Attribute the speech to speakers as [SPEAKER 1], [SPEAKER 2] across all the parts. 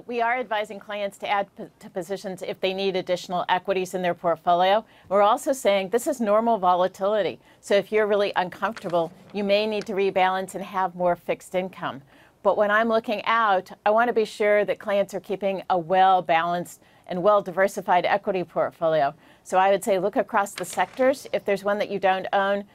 [SPEAKER 1] We are advising clients to add to positions if they need additional equities in their portfolio. We're also saying this is normal volatility. So if you're really uncomfortable, you may need to rebalance and have more fixed income. But when I'm looking out, I want to be sure that clients are keeping a well-balanced and well-diversified equity portfolio. So I would say look across the sectors. If there's one that you don't own,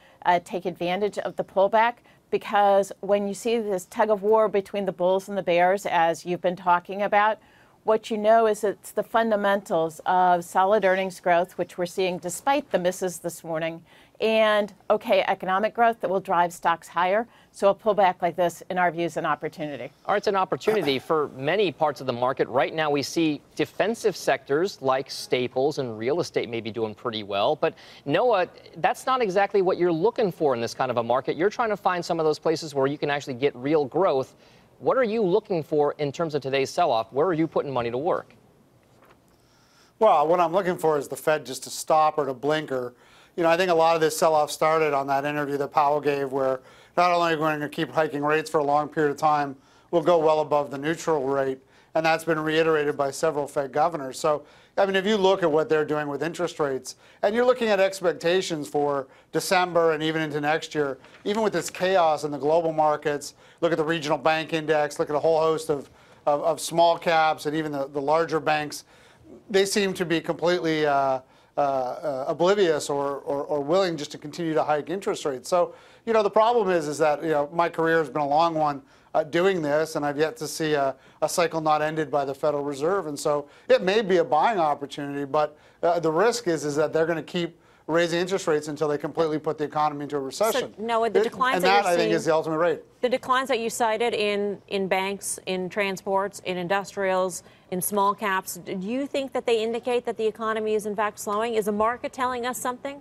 [SPEAKER 1] take advantage of the pullback. Because when you see this tug of war between the bulls and the bears, as you've been talking about, what you know is it's the fundamentals of solid earnings growth, which we're seeing despite the misses this morning, and economic growth that will drive stocks higher. So a pullback like this, in our view, is an opportunity.
[SPEAKER 2] It's an opportunity for many parts of the market. Right now, we see defensive sectors like staples and real estate may be doing pretty well. But Noah, that's not exactly what you're looking for in this kind of a market. You're trying to find some of those places where you can actually get real growth. What are you looking for in terms of today's sell-off? Where are you putting money to work?
[SPEAKER 3] Well, what I'm looking for is the Fed just to stop or to blinker. I think a lot of this sell-off started on that interview that Powell gave, where not only are we going to keep hiking rates for a long period of time, we'll go well above the neutral rate. And that's been reiterated by several Fed governors. So, if you look at what they're doing with interest rates, and you're looking at expectations for December and even into next year, even with this chaos in the global markets, look at the regional bank index, look at a whole host of small caps and even the larger banks, they seem to be completely oblivious or willing just to continue to hike interest rates. So, the problem is that, my career has been a long one doing this, and I've yet to see a cycle not ended by the Federal Reserve. And so it may be a buying opportunity, but the risk is that they're going to keep raising interest rates until they completely put the economy into a recession.
[SPEAKER 4] So, Noah, the declines
[SPEAKER 3] and
[SPEAKER 4] that
[SPEAKER 3] I think is the ultimate rate.
[SPEAKER 4] The declines that you cited in banks, in transports, in industrials, in small caps, do you think that they indicate that the economy is in fact slowing? Is the market telling us something?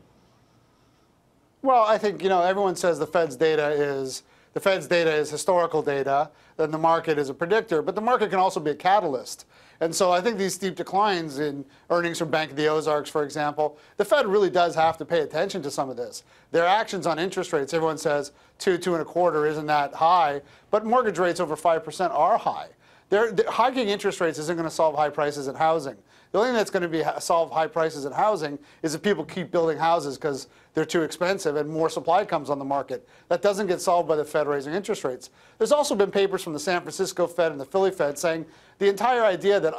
[SPEAKER 3] Well, I think, everyone says the Fed's data is historical data, then the market is a predictor, but the market can also be a catalyst. And so I think these steep declines in earnings from Bank of the Ozarks, for example, the Fed really does have to pay attention to some of this. Their actions on interest rates, everyone says 2.25 isn't that high, but mortgage rates over 5% are high. Hiking interest rates isn't going to solve high prices in housing. The only thing that's going to solve high prices in housing is if people keep building houses because they're too expensive and more supply comes on the market. That doesn't get solved by the Fed raising interest rates. There's also been papers from the San Francisco Fed and the Philly Fed saying the entire idea that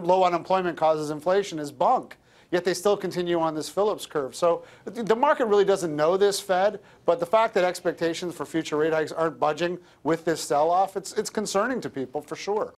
[SPEAKER 3] low unemployment causes inflation is bunk. Yet they still continue on this Phillips curve. So the market really doesn't know this Fed, but the fact that expectations for future rate hikes aren't budging with this sell-off, it's concerning to people for sure.